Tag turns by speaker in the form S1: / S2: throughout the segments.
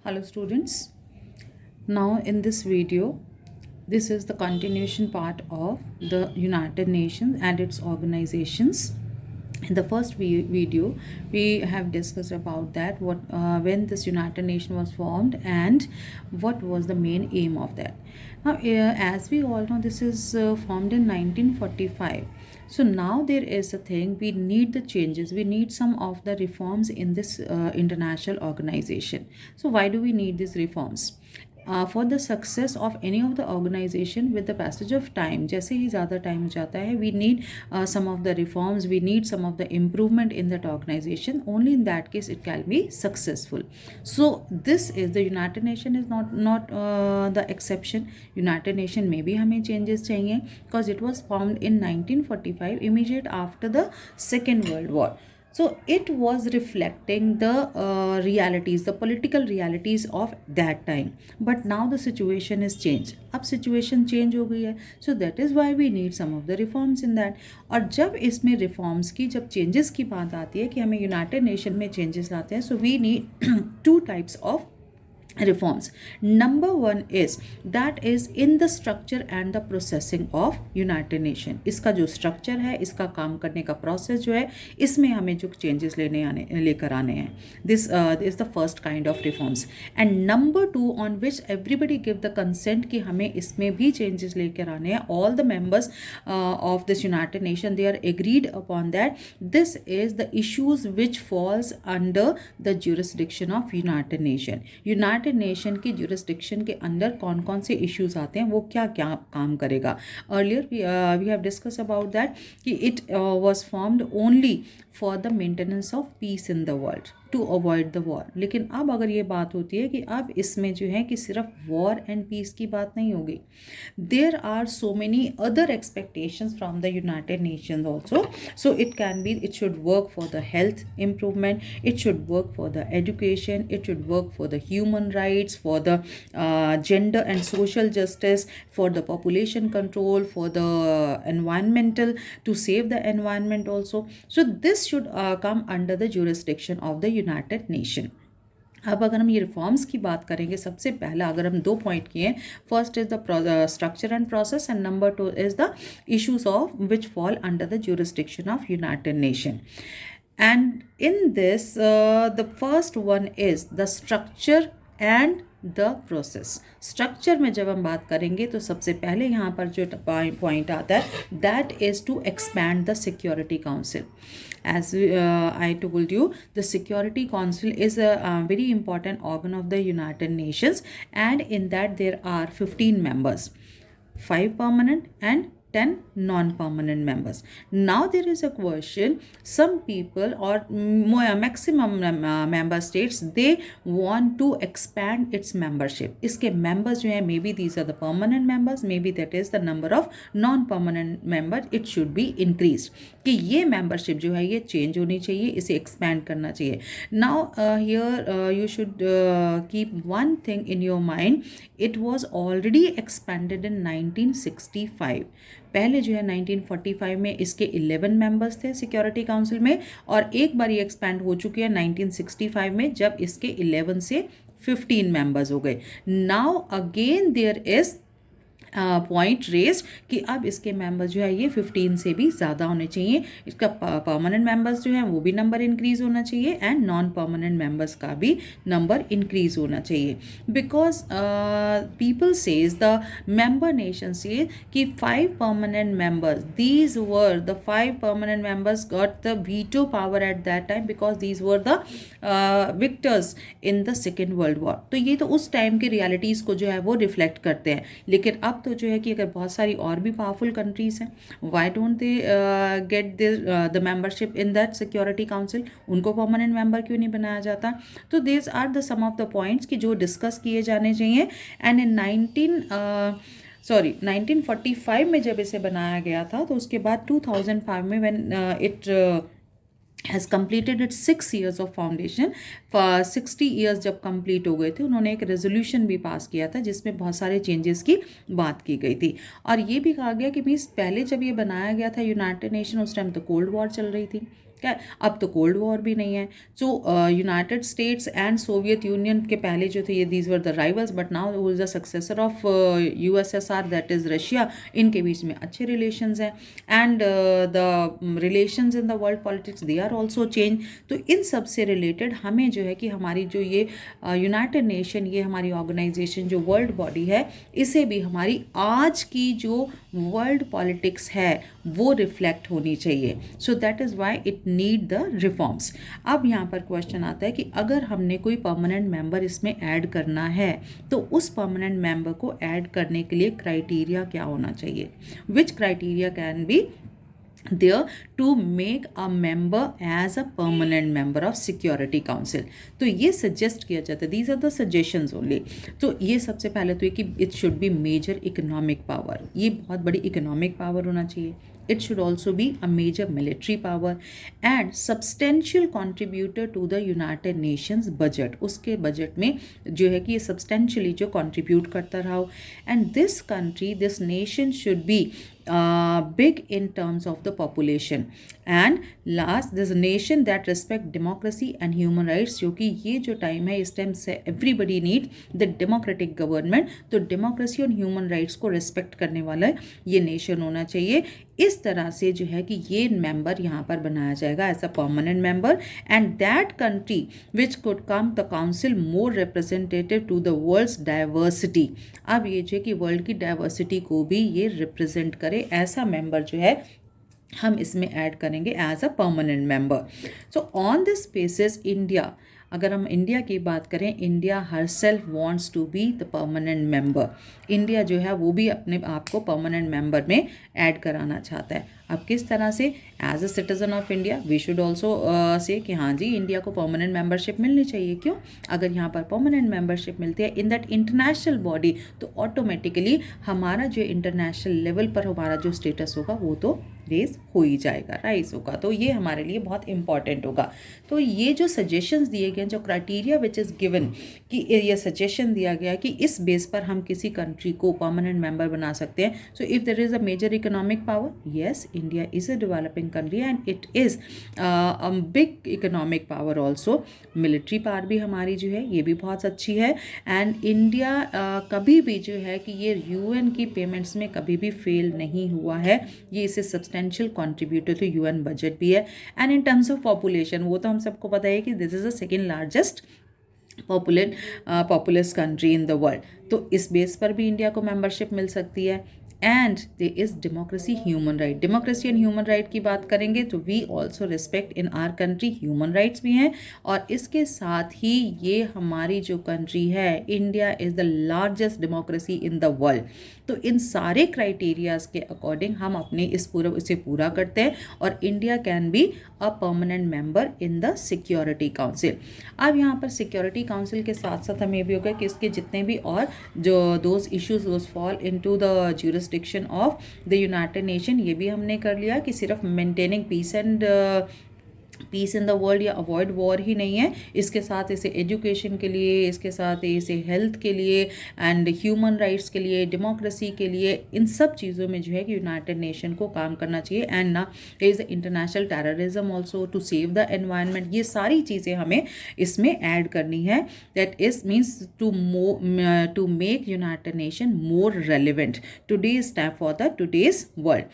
S1: Hello students. Now in this video, this is the continuation part of the United Nations and its organizations. In the first video, we have discussed about that when this United Nations was formed and what was the main aim of that. Now, as we all know, this is formed in 1945. So now there is a thing, we need the changes, we need some of the reforms in this international organization. So why do we need these reforms? For the success of any of the organization with the passage of time, जैसे ही ज़्यादा time हो जाता है, we need some of the reforms, we need some of the improvement in that organization. Only in that case it can be successful. So this is the United Nation is not the exception. United Nation में भी हमें changes चाहिए because it was formed in 1945, immediate after the Second World War. So it was reflecting the realities, the political realities of that time. But now the situation is changed. अब situation change हो गई है. So that is why we need some of the reforms in that. और जब इसमें reforms की, जब changes की बात आती है कि हमें United Nation में changes लाते हैं, so we need two types of reforms. Number one is that is in the structure and the processing of United Nation. इसका जो structure है, इसका काम करने का process जो है, इसमें हमें जो changes लेकर आने हैं. This is the first kind of reforms. And number two, on which everybody give the consent कि हमें इसमें भी changes लेकर आने हैं. All the members of this United Nation, they are agreed upon that. This is the issues which falls under the jurisdiction of United Nation. United nation की jurisdiction के अंदर कौन कौन से issues आते हैं, वो क्या क्या काम करेगा. Earlier we have discussed about that कि it was formed only for the maintenance of peace in the world, to avoid the war. लेकिन अब अगर ये बात होती है कि अब इसमें जो है कि सिर्फ war and peace की बात नहीं होगी. There are so many other expectations from the United Nations also. So it can be, it should work for the health improvement, it should work for the education, it should work for the human rights, for the gender and social justice, for the population control, for the environmental, to save the environment also. So this should come under the jurisdiction of the United Nation. अब अगर हम ये reforms की बात करेंगे, सबसे पहला अगर हम दो पॉइंट किए, first is the structure and process and number two is the issues of which fall under the jurisdiction of United Nation. And in this, the first one is the structure and the process. Structure में जब हम बात करेंगे तो सबसे पहले यहाँ पर जो पॉइंट आता है, that is to expand the security council. As I told you, the Security Council is a very important organ of the United Nations, and in that there are 15 members, 5 permanent and 10 non-permanent members. Now there is a question, some people or maximum member states, they want to expand its membership. इसके members जो हैं, maybe these are the permanent members, maybe that is the number of non-permanent members, it should be increased. कि ये membership जो है ये change होनी चाहिए, इसे expand करना चाहिए. Now here you should keep one thing in your mind. It was already expanded in 1965. पहले जो है 1945 में इसके 11 मेंबर्स थे सिक्योरिटी काउंसिल में, और एक बार ये एक्सपैंड हो चुकी है 1965 में, जब इसके 11 से 15 मेंबर्स हो गए. Now again there is point raised कि अब इसके मेंबर्स जो है ये 15 से भी ज़्यादा होने चाहिए. इसका परमानेंट मेंबर्स जो हैं वो भी नंबर इंक्रीज़ होना चाहिए, एंड नॉन परमानेंट मेंबर्स का भी नंबर इंक्रीज़ होना चाहिए. Because people says, the member nation से कि 5 permanent members, these were the 5 permanent members got the veto power at that time, because these were the Victus in the second world war. तो ये तो उस time के realities को जो है वो रिफ्लेक्ट करते हैं. लेकिन अब तो जो है कि अगर बहुत सारी और भी पावरफुल कंट्रीज़ हैं, why don't they get the membership in that security council, उनको परमानेंट मेंबर क्यों नहीं बनाया जाता. तो this are the some of the points कि जो डिस्कस किए जाने चाहिए. एंड इन 1945 में जब इसे बनाया गया था, तो उसके बाद 2005 में when it has completed its 6 years of foundation, for 60 years जब complete हो गए थे, उन्होंने एक रेजोल्यूशन भी पास किया था जिसमें बहुत सारे चेंजेस की बात की गई थी. और ये भी कहा गया कि मीन्स पहले जब ये बनाया गया था यूनाइटेड नेशन, उस टाइम तो कोल्ड वॉर चल रही थी. क्या अब तो कोल्ड वॉर भी नहीं है। So United States and Soviet Union के पहले जो थे ये these were the rivals, but now who is the successor of USSR, that is Russia. इनके बीच में अच्छे रिलेशंस हैं and the relations in the world politics they are also change. तो इन सब से रिलेटेड हमें जो है कि हमारी जो ये यूनाइटेड नेशन, ये हमारी ऑर्गेनाइजेशन जो वर्ल्ड बॉडी है, इसे भी हमारी आज की जो वर्ल्ड पॉलिटिक्स है वो रिफ्लेक्ट होनी चाहिए। So that is why it need the reforms. अब यहाँ पर क्वेश्चन आता है कि अगर हमने कोई परमानेंट मेंबर इसमें ऐड करना है तो उस परमानेंट मेंबर को ऐड करने के लिए क्राइटेरिया क्या होना चाहिए, which criteria can be there to make a member as a permanent member of security council। तो ये सजेस्ट किया जाता है, these are the suggestions only। तो ये सबसे पहले तो ये कि it should be major economic power, ये बहुत बड़ी इकोनॉमिक पावर होना चाहिए। It should also be a major military power and substantial contributor to the United Nations budget। उसके बजट में जो है कि ये substantially जो contribute करता रहा हो। And this country, this nation should be big in terms of the population। and last, this nation that respect democracy and human rights, क्योंकि ये जो टाइम है इस टाइम से everybody need the democratic government। तो democracy और human rights को respect करने वाला ये nation होना चाहिए। इस तरह से जो है कि ये मेंबर यहाँ पर बनाया जाएगा as a permanent member. And that country which could come the council more representative to the world's diversity. अब ये जो है कि वर्ल्ड की डाइवर्सिटी को भी ये रिप्रेजेंट करे, ऐसा मेंबर जो है हम इसमें ऐड करेंगे as a permanent member. So on this basis India, अगर हम इंडिया की बात करें, India herself wants to be the permanent member. India जो है वो भी अपने आप को परमानेंट मेंबर में ऐड कराना चाहता है। अब किस तरह से, as a citizen of India we should also say कि हाँ जी इंडिया को परमानेंट मेंबरशिप मिलनी चाहिए। क्यों? अगर यहाँ पर परमानेंट मेंबरशिप मिलती है इन दैट इंटरनेशनल बॉडी तो ऑटोमेटिकली हमारा जो इंटरनेशनल लेवल पर हमारा जो स्टेटस होगा वो तो रेज हो ही जाएगा, राइज होगा। तो ये हमारे लिए बहुत इंपॉर्टेंट होगा। तो ये जो सजेशंस दिए गए, जो क्राइटेरिया विच इज़ गिवन, कि ये सजेशन दिया गया कि इस बेस पर हम किसी कंट्री को परमानेंट मेंबर बना सकते हैं। So if there is a major economic power, yes India is a developing country and it is a big economic power also. Military power भी हमारी जो है ये भी बहुत अच्छी है। एंड इंडिया कभी भी जो है कि ये यूएन की पेमेंट्स में कभी भी फेल नहीं हुआ है, ये इसे सब्सटेंशियल कॉन्ट्रीब्यूटर तो यूएन बजट भी है। And in terms of population वो तो हम सबको पता है कि this is the second largest populace country in the world. तो इस बेस पर भी इंडिया को मेंबरशिप मिल सकती है। And they is democracy human right. Democracy and human right की बात करेंगे तो we also respect in our country human rights भी हैं। और इसके साथ ही ये हमारी जो कंट्री है India is the largest democracy in the world. तो इन सारे क्राइटेरियाज के अकॉर्डिंग हम अपने इसे पूरा करते हैं और India can be a permanent member in the security council. अब यहाँ पर सिक्योरिटी काउंसिल के साथ साथ हमें भी होगा कि इसके जितने भी और जो those issues those fall into the jurisdiction of the United Nation, ये भी हमने कर लिया कि सिर्फ maintaining peace in the world या अवॉइड वॉर ही नहीं है, इसके साथ इसे एजुकेशन के लिए, इसके साथ इसे हेल्थ के लिए एंड ह्यूमन राइट्स के लिए, डेमोक्रेसी के लिए, इन सब चीज़ों में जो है कि यूनाइटेड नेशन को काम करना चाहिए। एंड ना is international terrorism also to save the environment. ये सारी चीज़ें हमें इसमें ऐड करनी है। That is means to make United Nation more relevant today's time for the today's world.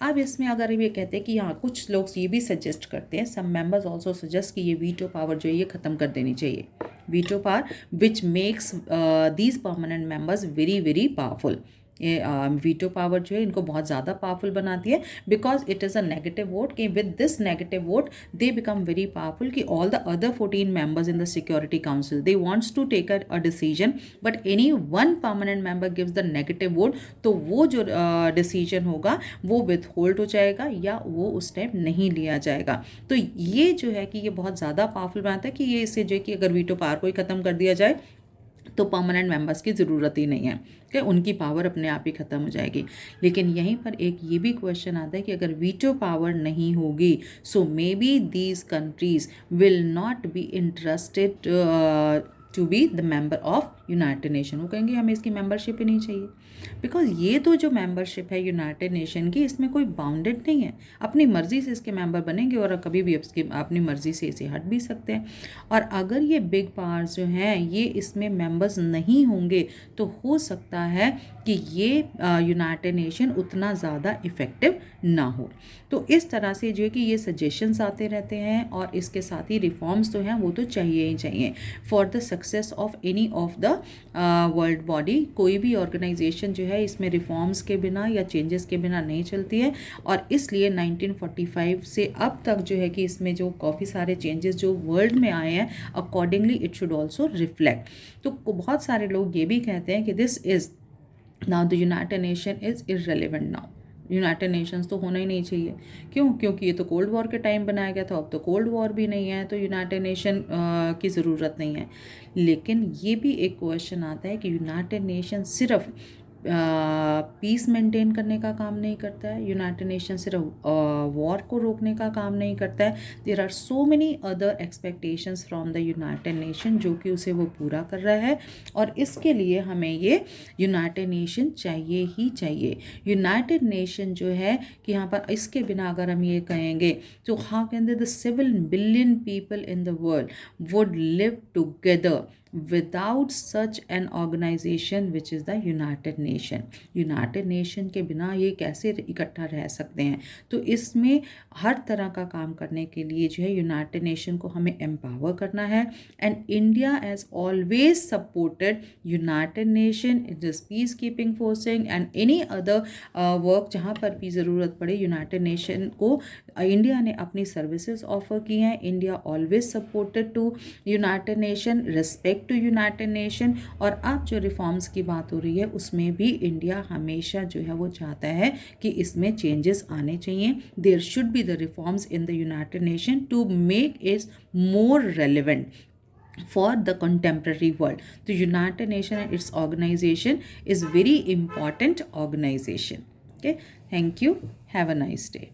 S1: अब इसमें अगर ये कहते हैं कि यहाँ कुछ लोग ये भी सजेस्ट करते हैं, सम मेंबर्स ऑल्सो सजेस्ट कि ये वीटो पावर जो है ये ख़त्म कर देनी चाहिए। Veto power which makes these permanent members very very powerful. ये वीटो पावर जो है इनको बहुत ज़्यादा पावरफुल बनाती है because it is a negative vote कि with this negative vote they become very powerful कि all the other 14 members in the security council they wants to take a decision but any one permanent member gives the negative vote, तो वो जो decision होगा वो with hold हो जाएगा या वो उस टाइम नहीं लिया जाएगा। तो ये जो है कि ये बहुत ज़्यादा पावरफुल बनाता है कि ये इससे जो है कि अगर वीटो पावर को ही ख़त्म कर दिया जाए तो परमानेंट मेंबर्स की ज़रूरत ही नहीं है कि उनकी पावर अपने आप ही ख़त्म हो जाएगी। लेकिन यहीं पर एक ये भी क्वेश्चन आता है कि अगर वीटो पावर नहीं होगी so maybe these countries will not be interested to be the member of United Nation. वो कहेंगे हमें इसकी मेंबरशिप ही नहीं चाहिए, बिकॉज ये तो जो मेंबरशिप है यूनाइटेड नेशन की, इसमें कोई बाउंडेड नहीं है, अपनी मर्जी से इसके मेंबर बनेंगे और कभी भी अपनी मर्जी से इसे हट भी सकते हैं। और अगर ये बिग पावर्स जो हैं ये इसमें मेंबर्स नहीं होंगे तो हो सकता है कि ये यूनाइटेड नेशन उतना ज़्यादा इफ़ेक्टिव ना हो। तो इस तरह से जो है कि ये सजेशंस आते रहते हैं, और इसके साथ ही रिफॉर्म्स तो हैं वो तो चाहिए ही चाहिए for the success of any of the world body. कोई भी ऑर्गेनाइजेशन जो है इसमें रिफॉर्म्स के बिना या चेंजेस के बिना नहीं चलती है, और इसलिए 1945 से अब तक जो है कि इसमें जो काफ़ी सारे चेंजेस जो वर्ल्ड में आए हैं, accordingly it should also reflect. तो बहुत सारे लोग ये भी कहते हैं कि this is now the United nation is irrelevant now, United Nations तो होना ही नहीं चाहिए। क्यों? क्योंकि ये तो कोल्ड वॉर के टाइम बनाया गया था, अब तो कोल्ड वॉर भी नहीं है, तो यूनाइटेड नेशन की ज़रूरत नहीं है। लेकिन ये भी एक क्वेश्चन आता है कि यूनाइटेड नेशन सिर्फ पीस मेंटेन करने का काम नहीं करता है, यूनाइटेड नेशन सिर्फ वॉर को रोकने का काम नहीं करता है। There are so many other expectations from the United Nation जो कि उसे वो पूरा कर रहा है, और इसके लिए हमें ये यूनाइटेड नेशन चाहिए ही चाहिए। यूनाइटेड नेशन जो है कि यहाँ पर इसके बिना अगर हम ये कहेंगे तो how can the 7 billion people in the world would live together without such an organization which is the United Nation. United Nation के बिना ये कैसे इकट्ठा रह सकते हैं? तो इसमें हर तरह का काम करने के लिए जो है यूनाइटेड नेशन को हमें एम्पावर करना है, and India has always supported United nation in this peace keeping forcing and any other work जहाँ पर भी ज़रूरत पड़े यूनाइटेड नेशन को इंडिया ने अपनी सर्विसेज ऑफर की हैं। India always supported to United Nation, respect to United Nation. और अब जो रिफॉर्म्स की बात हो रही है उसमें भी इंडिया हमेशा जो है वो चाहता है कि इसमें चेंजेस आने चाहिए। There should be the reforms in the United Nation to make it more relevant for the contemporary world. The United Nations and its organization is very important organization. Okay, thank you. Have a nice day.